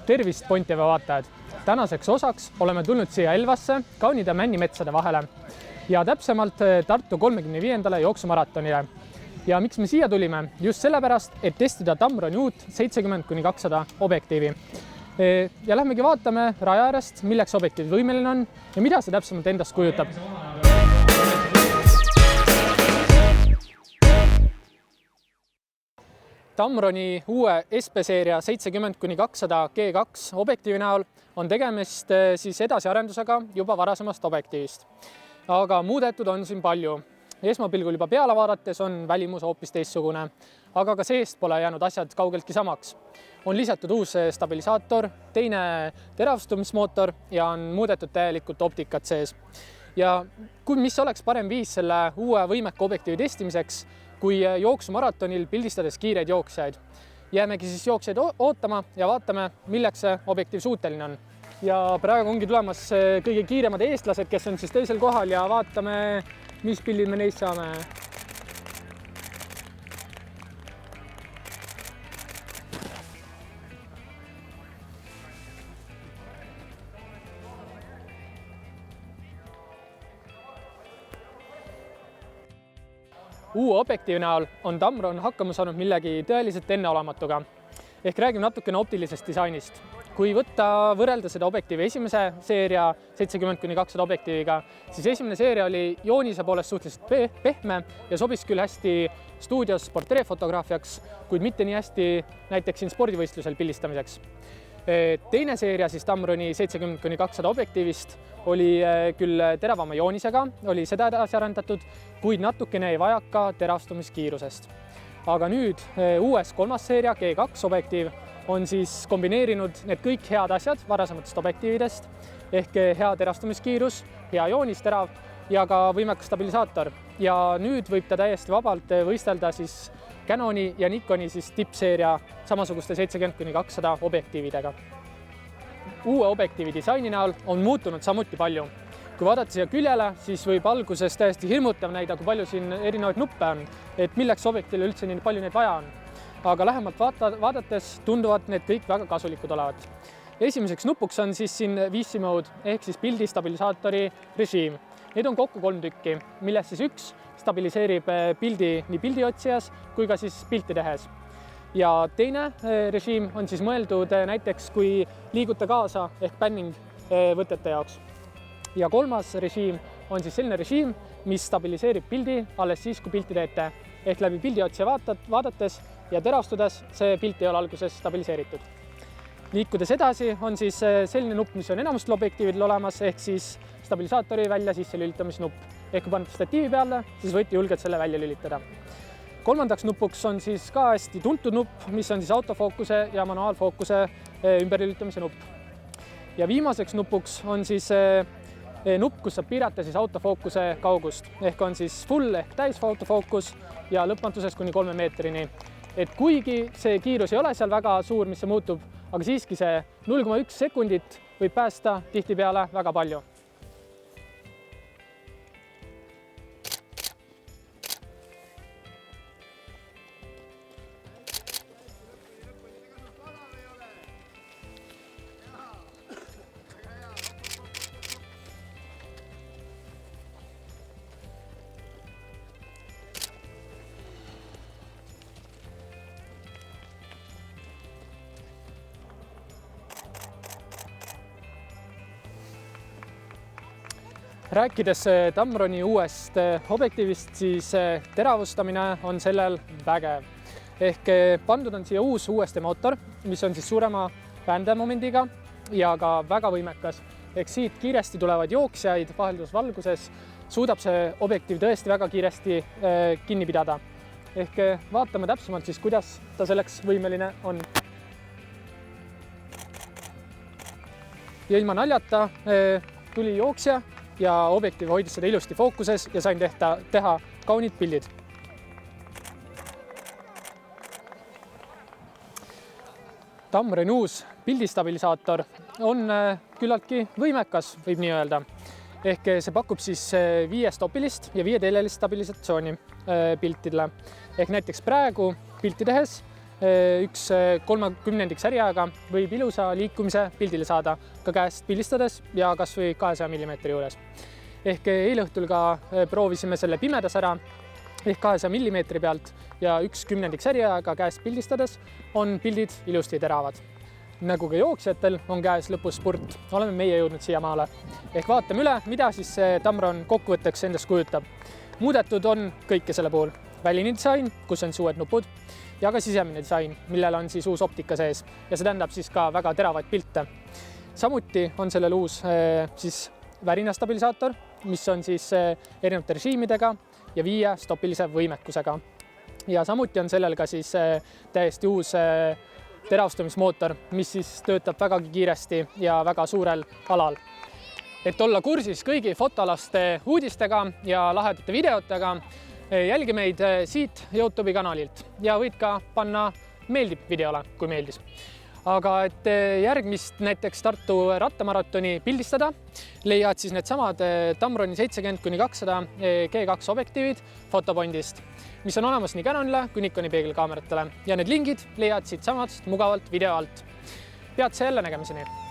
Tervist, Pontjava vaatajad! Tänaseks osaks oleme tulnud siia Elvasse kaunide männimetsade vahele ja täpsemalt Tartu 35. jooksumaratonile. Ja miks me siia tulime? Just sellepärast, et testida Tamroni uut 70-200 objektiivi. Ja lähmegi vaatame raja äärest, milleks objektiiv võimeline on ja mida see täpsemalt endast kujutab. Tamroni uue SP-seeria 70-200 G2 objektiivi näol on tegemist siis edasiarendusega juba varasemast objektiivist. Aga muudetud on siin palju. Esmapilgul juba peale vaadates on välimus hoopis teistsugune, aga ka seest pole jäänud asjad kaugeltki samaks. On lisatud uus stabilisaator, teine teravstumismootor ja on muudetud täielikult optikat sees. Ja mis oleks parem viis selle uue võimeka objektiivi testimiseks, kui jooksumaratonil pildistades kiireid jooksjaid. Jäämegi siis jooksjaid ootama ja vaatame, milleks see objektiiv suuteline on. Ja praegu ongi tulemas kõige kiiremad eestlased, kes on siis teisel kohal ja vaatame, mis pildid me neist saame. Uue objektiivi näol on Tamron hakkama saanud millegi tõeliselt enneolematuga. Ehk räägime natukene optilisest disainist. Kui võtta võrrelda seda objektiivi esimese seeria 70-200 objektiiviga, siis esimene seeria oli joonise poolest suhteliselt pehme ja sobis küll hästi stuudios portreefotograafiaks, kuid mitte nii hästi näiteks siin spordivõistlusel pildistamiseks. Teine seeria siis Tamroni 70-200 objektiivist oli küll teravama joonisega, oli seda edasi arendatud, kuid natukene ei vajaka teravstumiskiirusest. Aga nüüd uues kolmas seeria G2 objektiiv on siis kombineerinud need kõik head asjad varasematest objektiividest ehk hea teravstumiskiirus, hea joonis terav ja ka võimekas stabilisaator. Ja nüüd võib ta täiesti vabalt võistelda siis Canoni ja Nikoni siis tippseeria samasuguste 70-200 objektiividega. Uue objektiivi disaini näol on muutunud samuti palju. Kui vaadata siia küljele, siis võib alguses täiesti hirmutav näida, kui palju siin erinevaid nuppe on, et milleks objektiivile üldse nii palju neid vaja on. Aga lähemalt vaadates tunduvad need kõik väga kasulikud olevat. Esimeseks nupuks on siis siin VC mode ehk siis pildi stabilisaatori režiim. Need on kokku 3 tükki, millest siis üks stabiliseerib pildi nii pildiotsijas kui ka siis pilti tehes. Ja teine režiim on siis mõeldud näiteks, kui liiguta kaasa ehk panning võtete jaoks. Ja kolmas režiim on siis selline režiim, mis stabiliseerib pildi alles siis, kui pilti teete. Ehk läbi pildiotsia vaadates ja terastudes see pilt ei ole alguses stabiliseeritud. Liikudes edasi on siis selline nupp, mis on enamustel objektiividel olemas, ehk siis stabilisaatori välja sisse lülitamisnupp. Ehk kui panete statiivi peale, siis võite julgelt selle välja lülitada. Kolmandaks nupuks on siis ka hästi tuntud nupp, mis on siis autofookuse ja manuaalfookuse ümberlülitamise nupp. Ja viimaseks nupuks on siis nupp, kus saab piirata siis autofookuse kaugust. Ehk on siis full ehk täisfotofookus ja lõpmatusest kuni 3 meetrini. Et kuigi see kiirus ei ole seal väga suur, mis see muutub, aga siiski see 0,1 sekundit võib päästa tihtipeale väga palju. Rääkides Tamroni uuest objektiivist, siis teravustamine on sellel vägev. Ehk pandud on siia uus uuesti mootor, mis on siis suurema väändemomendiga ja ka väga võimekas. Ehk siit kiiresti tulevad jooksjaid vaheldusvalguses, suudab see objektiiv tõesti väga kiiresti kinni pidada. Ehk vaatame täpsemalt siis, kuidas ta selleks võimeline on. Ja ilma naljata tuli jooksja ja objektiiv hoidis seda ilusti fookuses ja sain teha kaunid pildid. Tamroni uus pildistabilisaator on küllaltki võimekas, võib nii öelda. Ehk see pakub siis 5 stopilist ja 5 telelist stabilisatsiooni piltidele. Ehk näiteks praegu pilti tehes üks 30 säriajaga võib ilusa liikumise pildile saada ka käest pildistades ja kas või 200 mm juures. Ehk eile õhtul ka proovisime selle pimedas ära ehk 200 mm pealt ja üks 10 säriajaga käest pildistades on pildid ilusti teravad. Nagu ka jooksjatel on käes lõpus spurt, oleme meie jõudnud siiamaale. Ehk vaatame üle, mida siis see Tamron kokkuvõtteks endast kujutab. Muudetud on kõike selle puhul. Väline disain, kus on uued nupud ja ka sisemine disain, millel on siis uus optika sees ja see tähendab siis ka väga teravaid pilte. Samuti on sellel uus siis värinastabilisaator, mis on siis erinevate režiimidega ja 5-stopilise võimekusega. Ja samuti on sellel ka siis täiesti uus teravstumismootor, mis siis töötab vägagi kiiresti ja väga suurel alal. Et olla kursis kõigi fotoalaste uudistega ja lahedate videotega, jälgi meid siit YouTube'i kanalilt ja võid ka panna meeldib videole, kui meeldis. Aga et järgmist näiteks Tartu rattamaratoni pildistada, leiad siis needsamad Tamroni 70-200 G2 objektiivid Fotopondist, mis on olemas nii Canonile kui Nikoni peegelkaameratele ja need lingid leiad siit samast mugavalt video alt. Peatse jälle nägemiseni!